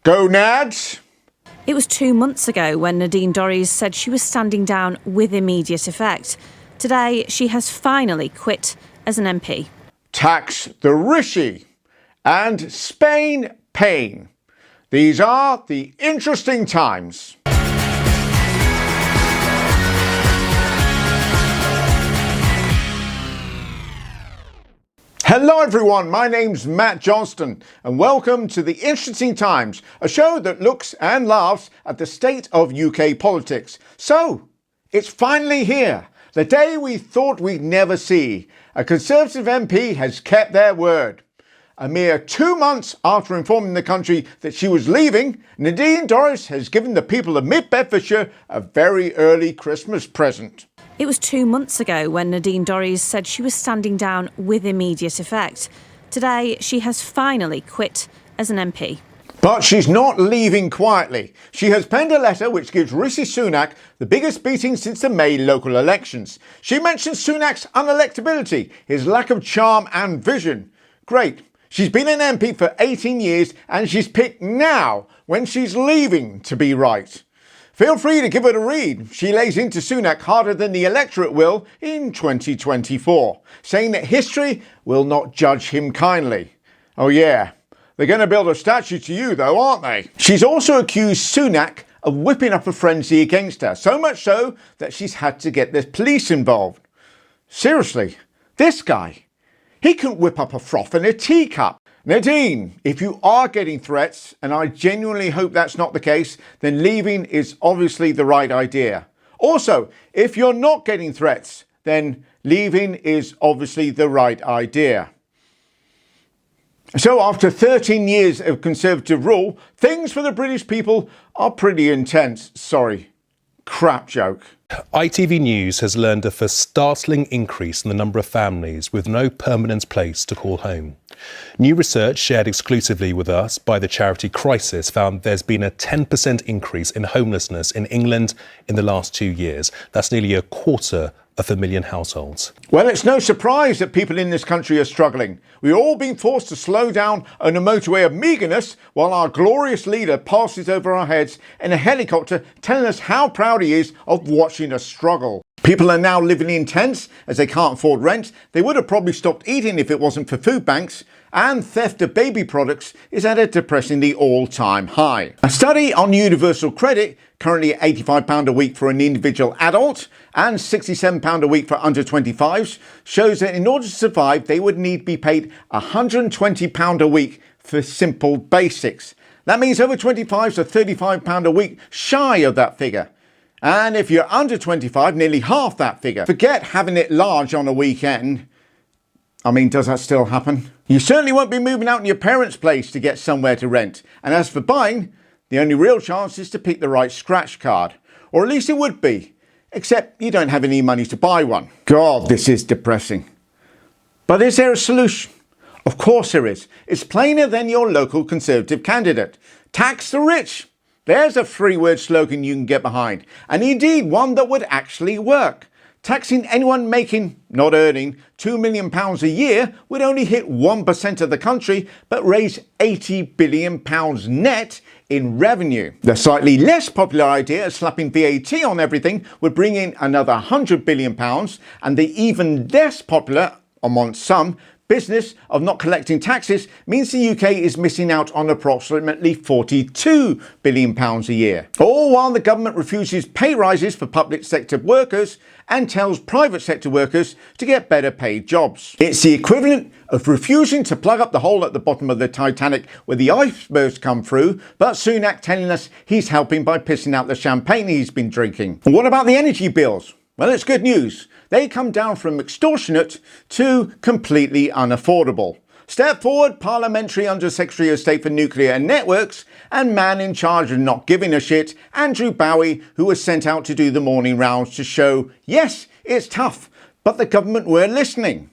Go-Nads! It was 2 months ago when Nadine Dorries said she was standing down with immediate effect. Today, she has finally quit as an MP. Tax the Rishi and Spain pain. These are the interesting times. Hello everyone, my name's Matt Johnston and welcome to the Interesting Times, a show that looks and laughs at the state of UK politics. So, it's finally here, the day we thought we'd never see. A Conservative MP has kept their word. A mere 2 months after informing the country that she was leaving, Nadine Dorries has given the people of Mid Bedfordshire a very early Christmas present. It was 2 months ago when Nadine Dorries said she was standing down with immediate effect. Today, she has finally quit as an MP. But she's not leaving quietly. She has penned a letter which gives Rishi the biggest beating since the May local elections. She mentions Sunak's unelectability, his lack of charm and vision. Great. She's been an MP for 18 years and she's picked now, when she's leaving, to be right. Feel free to give it a read. She lays into Sunak harder than the electorate will in 2024, saying that history will not judge him kindly. Oh yeah, they're going to build a statue to you though, aren't they? She's also accused Sunak of whipping up a frenzy against her, so much so that she's had to get the police involved. Seriously, this guy, he couldn't whip up a froth in a teacup. Nadine, if you are getting threats, and I genuinely hope that's not the case, then leaving is obviously the right idea. Also, if you're not getting threats, then leaving is obviously the right idea. So after 13 years of Conservative rule, things for the British people are pretty intense. Sorry, crap joke. ITV News has learned of a startling increase in the number of families with no permanent place to call home. New research shared exclusively with us by the charity Crisis found there's been a 10% increase in homelessness in England in the last 2 years. That's nearly 250,000 households. Well, it's no surprise that people in this country are struggling. We've all been forced to slow down on a motorway of meagreness while our glorious leader passes over our heads in a helicopter telling us how proud he is of watching us struggle. People are now living in tents as they can't afford rent. They would have probably stopped eating if it wasn't for food banks. And theft of baby products is at a depressingly all-time high. A study on universal credit, currently £85 a week for an individual adult and £67 a week for under 25s, shows that in order to survive, they would need to be paid £120 a week for simple basics. That means over 25s are £35 a week shy of that figure. And if you're under 25, nearly half that figure. Forget having it large on a weekend. I mean, does that still happen? You certainly won't be moving out in your parents' place to get somewhere to rent. And as for buying, the only real chance is to pick the right scratch card. Or at least it would be. Except you don't have any money to buy one. God, this is depressing. But is there a solution? Of course there is. It's plainer than your local Conservative candidate. Tax the rich. There's a three-word slogan you can get behind. And indeed one that would actually work. Taxing anyone making, not earning, £2 million a year would only hit 1% of the country, but raise £80 billion net in revenue. The slightly less popular idea of slapping VAT on everything would bring in another £100 billion, and the even less popular, amongst some, business of not collecting taxes means the UK is missing out on approximately £42 billion a year. All while the government refuses pay rises for public sector workers and tells private sector workers to get better paid jobs. It's the equivalent of refusing to plug up the hole at the bottom of the Titanic where the icebergs come through, but Sunak telling us he's helping by pissing out the champagne he's been drinking. And what about the energy bills? Well, it's good news. They come down from extortionate to completely unaffordable. Step forward, Parliamentary Under-Secretary of State for Nuclear and Networks and man in charge of not giving a shit, Andrew Bowie, who was sent out to do the morning rounds to show, yes, it's tough, but the government were listening.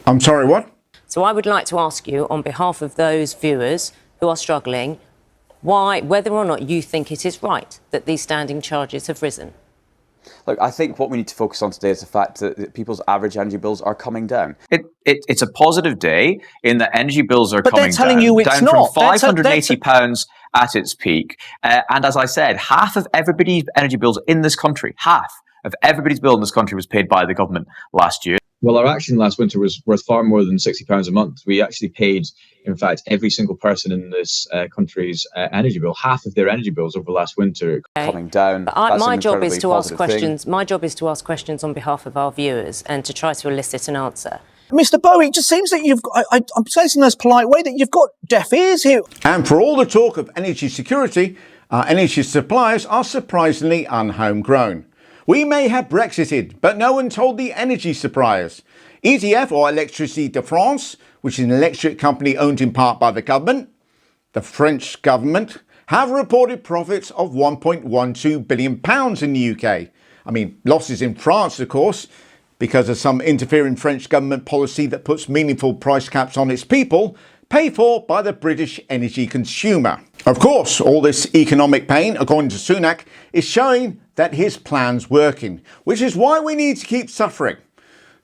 I'm sorry, what? So I would like to ask you, on behalf of those viewers who are struggling, whether or not you think it is right that these standing charges have risen. Look, I think what we need to focus on today is the fact that people's average energy bills are coming down. It's a positive day in that energy bills are coming down. But they're telling you it's down not. From £580 at its peak. And as I said, half of everybody's energy bills in this country, half of everybody's bill in this country was paid by the government last year. Well, our action last winter was worth far more than £60 a month. We actually paid, in fact, every single person in this country's energy bill, half of their energy bills over last winter. Coming down. My job is to ask questions. My job is to ask questions on behalf of our viewers and to try to elicit an answer. Mr. Bowie, it just seems that you've got, I'm saying this in this polite way, that you've got deaf ears here. And for all the talk of energy security, our energy suppliers are surprisingly unhomegrown. We may have Brexited, but no one told the energy suppliers. EDF, or Électricité de France, which is an electric company owned in part by the government, the French government, have reported profits of £1.12 billion in the UK. I mean, losses in France, of course, because of some interfering French government policy that puts meaningful price caps on its people, paid for by the British energy consumer. Of course, all this economic pain, according to Sunak, is showing that his plan's working, which is why we need to keep suffering.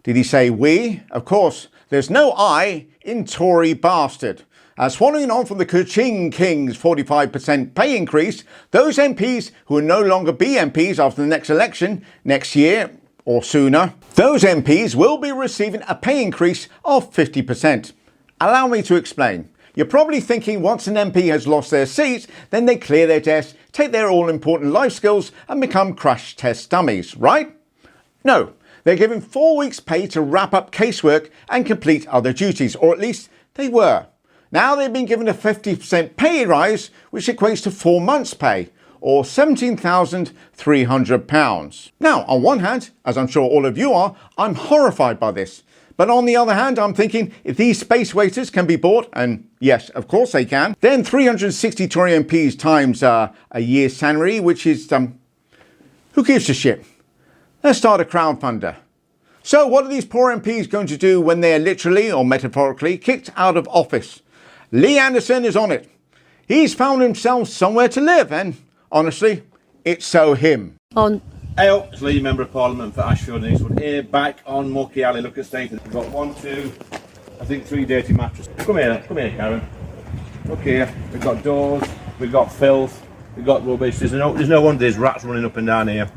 Did he say we? Of course, there's no I in Tory bastard. Following on from the Kuching King's 45% pay increase, those MPs who will no longer be MPs after the next election, next year or sooner, those MPs will be receiving a pay increase of 50%. Allow me to explain. You're probably thinking once an MP has lost their seat, then they clear their desk, take their all-important life skills and become crash test dummies, right? No, they're given 4 weeks' pay to wrap up casework and complete other duties, or at least they were. Now they've been given a 50% pay rise, which equates to 4 months' pay, or £17,300. Now, on one hand, as I'm sure all of you are, I'm horrified by this. But on the other hand, I'm thinking if these space waiters can be bought, and yes, of course they can, then 360 Tory MPs times a year's salary, which is, who gives a shit? Let's start a crowdfunder. So what are these poor MPs going to do when they are literally or metaphorically kicked out of office? Lee Anderson is on it. He's found himself somewhere to live, and honestly, it's so him. Hey up, it's Lee, Member of Parliament for Ashfield and Eastwood, here back on Mucky Alley. Look at status. We've got 1, 2, I think 3 dirty mattresses. Come here, Karen. Look here, we've got doors, we've got filth, we've got rubbish. There's no wonder there's rats running up and down here.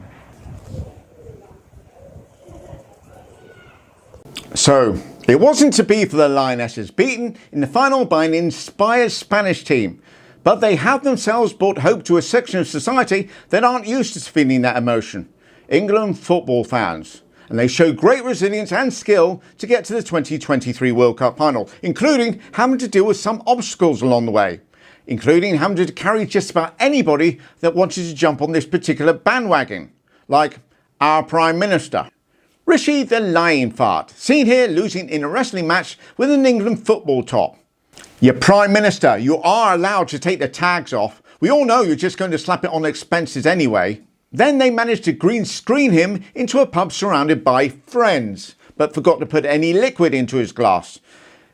So, it wasn't to be for the Lionesses, beaten in the final by an inspired Spanish team. But they have themselves brought hope to a section of society that aren't used to feeling that emotion. England football fans. And they showed great resilience and skill to get to the 2023 World Cup final, including having to deal with some obstacles along the way, including having to carry just about anybody that wanted to jump on this particular bandwagon, like our Prime Minister. Rishi the lying fart, seen here losing in a wrestling match with an England football top. Your Prime Minister, you are allowed to take the tags off. We all know you're just going to slap it on expenses anyway. Then they managed to green screen him into a pub surrounded by friends, but forgot to put any liquid into his glass.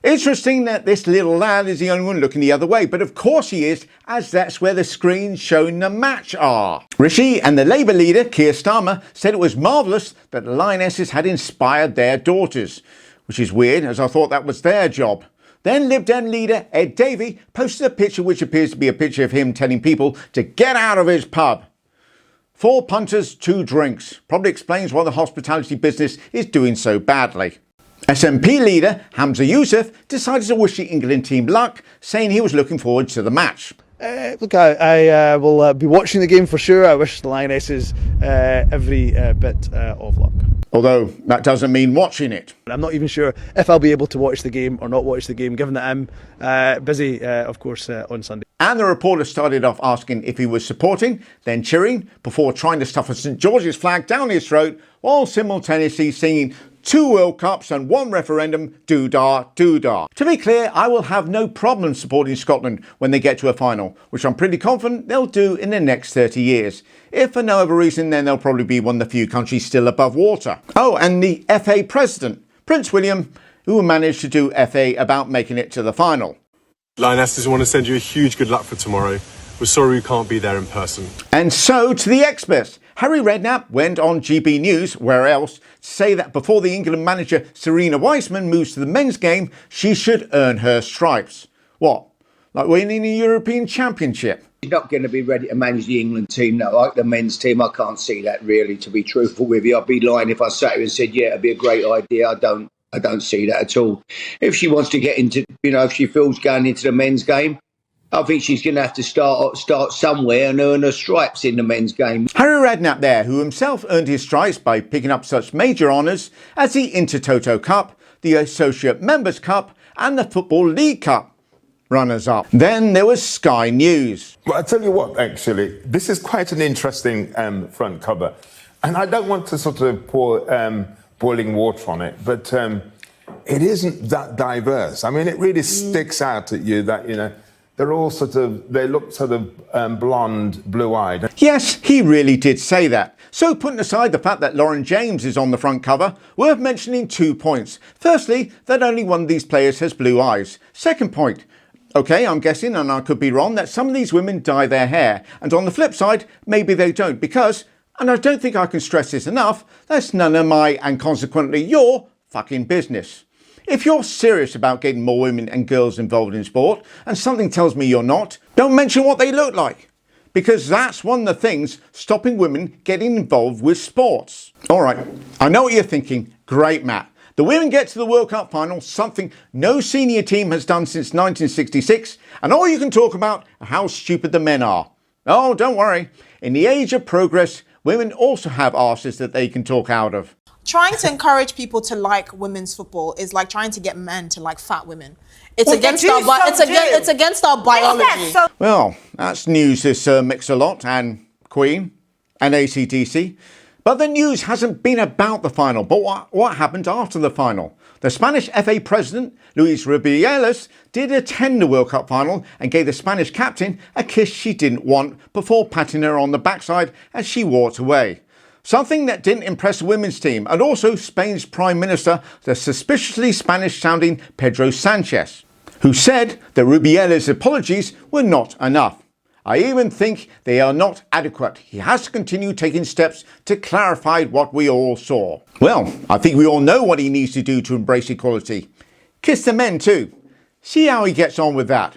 Interesting that this little lad is the only one looking the other way, but of course he is, as that's where the screens showing the match are. Rishi and the Labour leader, Keir Starmer, said it was marvellous that the Lionesses had inspired their daughters, which is weird, as I thought that was their job. Then Lib Dem leader Ed Davey posted a picture which appears to be a picture of him telling people to get out of his pub. 4 punters, 2 drinks. Probably explains why the hospitality business is doing so badly. SNP leader Hamza Yousaf decided to wish the England team luck, saying he was looking forward to the match. Look, I will be watching the game for sure. I wish the Lionesses every bit of luck. Although that doesn't mean watching it. I'm not even sure if I'll be able to watch the game or not watch the game, given that I'm busy, of course, on Sunday. And the reporter started off asking if he was supporting, then cheering, before trying to stuff a St George's flag down his throat, while simultaneously singing 2 World Cups and 1 referendum, doo-dah, doo-dah. To be clear, I will have no problem supporting Scotland when they get to a final, which I'm pretty confident they'll do in the next 30 years. If for no other reason, then they'll probably be one of the few countries still above water. Oh, and the FA president, Prince William, who managed to do FA about making it to the final. Lionesses, want to send you a huge good luck for tomorrow. We're sorry we can't be there in person. And so to the experts, Harry Redknapp went on GB News, where else, to say that before the England manager Serena Wiseman moves to the men's game, she should earn her stripes. What? Like winning a European Championship? She's not going to be ready to manage the England team, no. Like the men's team, I can't see that really, to be truthful with you. I'd be lying if I sat here and said, yeah, it'd be a great idea. I don't see that at all. If she wants to get into, if she feels going into the men's game, I think she's going to have to start somewhere and earn her stripes in the men's game. Harry Redknapp there, who himself earned his stripes by picking up such major honours as the Intertoto Cup, the Associate Members Cup and the Football League Cup runners-up. Then there was Sky News. Well, I tell you what, actually, this is quite an interesting front cover. And I don't want to sort of pour boiling water on it, but it isn't that diverse. I mean, it really sticks out at you that, they're all they look sort of blonde, blue-eyed. Yes, he really did say that. So putting aside the fact that Lauren James is on the front cover, worth mentioning 2 points. Firstly, that only one of these players has blue eyes. Second point, okay, I'm guessing, and I could be wrong, that some of these women dye their hair. And on the flip side, maybe they don't, because, and I don't think I can stress this enough, that's none of my, and consequently your, fucking business. If you're serious about getting more women and girls involved in sport, and something tells me you're not, don't mention what they look like. Because that's one of the things stopping women getting involved with sports. All right, I know what you're thinking. Great, Matt. The women get to the World Cup final, something no senior team has done since 1966, and all you can talk about are how stupid the men are. Oh, don't worry. In the age of progress, women also have arses that they can talk out of. Trying to encourage people to like women's football is like trying to get men to like fat women. It's against our biology. Well, that's news this Mix-a-Lot and Queen and AC/DC. But the news hasn't been about the final, but what happened after the final? The Spanish FA president, Luis Rubiales, did attend the World Cup final and gave the Spanish captain a kiss she didn't want before patting her on the backside as she walked away. Something that didn't impress the women's team, and also Spain's Prime Minister, the suspiciously Spanish-sounding Pedro Sanchez, who said that Rubiales' apologies were not enough. I even think they are not adequate. He has to continue taking steps to clarify what we all saw. Well, I think we all know what he needs to do to embrace equality. Kiss the men too. See how he gets on with that.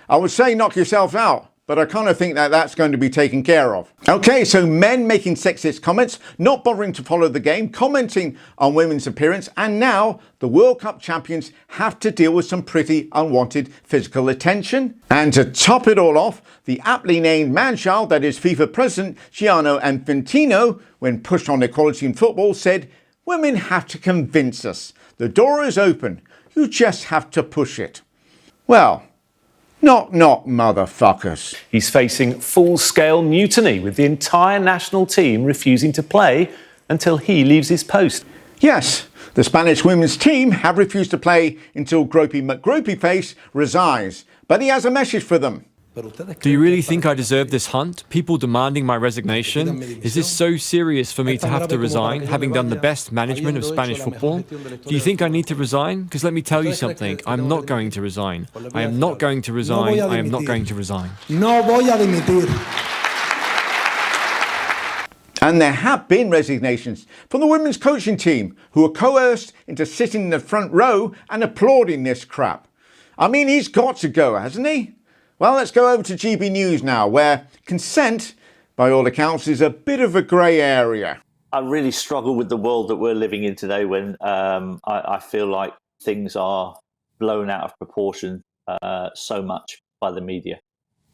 I would say knock yourself out, but I kind of think that that's going to be taken care of. Okay, so men making sexist comments, not bothering to follow the game, commenting on women's appearance, and now the World Cup champions have to deal with some pretty unwanted physical attention. And to top it all off, the aptly named man-child, that is FIFA President Gianni Infantino, when pushed on equality in football, said, "Women have to convince us. The door is open. You just have to push it." Well, knock, knock, motherfuckers. He's facing full-scale mutiny, with the entire national team refusing to play until he leaves his post. Yes, the Spanish women's team have refused to play until Gropey McGropey-Face resigns. But he has a message for them. Do you really think I deserve this hunt? People demanding my resignation? Is this so serious for me to have to resign, having done the best management of Spanish football? Do you think I need to resign? Because let me tell you something, I'm not going to resign. I am not going to resign. I am not going to resign. No voy a dimitir. And there have been resignations from the women's coaching team, who were coerced into sitting in the front row and applauding this crap. I mean, he's got to go, hasn't he? Well, let's go over to GB News now, where consent, by all accounts, is a bit of a grey area. I really struggle with the world that we're living in today, when I feel like things are blown out of proportion so much by the media.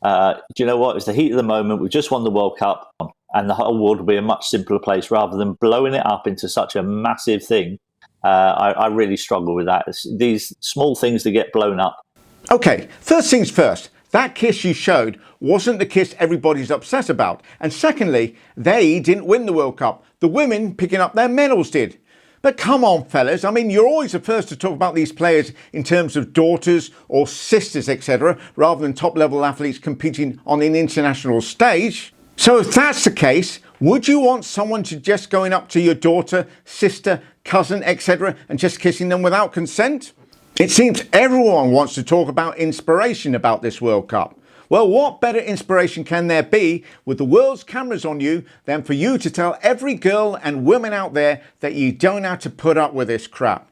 Do you know what? It's the heat of the moment. We've just won the World Cup, and the whole world will be a much simpler place rather than blowing it up into such a massive thing. I really struggle with that. It's these small things that get blown up. Okay, first things first. That kiss you showed wasn't the kiss everybody's upset about. And secondly, they didn't win the World Cup. The women picking up their medals did. But come on, fellas. I mean, you're always the first to talk about these players in terms of daughters or sisters, etc., rather than top-level athletes competing on an international stage. So if that's the case, would you want someone to just going up to your daughter, sister, cousin, etc., and just kissing them without consent? It seems everyone wants to talk about inspiration about this World Cup. Well, what better inspiration can there be with the world's cameras on you than for you to tell every girl and woman out there that you don't have to put up with this crap?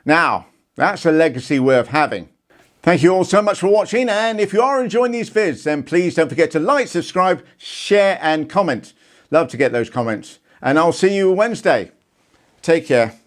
Now, that's a legacy worth having. Thank you all so much for watching, and if you are enjoying these vids, then please don't forget to like, subscribe, share and comment. Love to get those comments. And I'll see you Wednesday. Take care.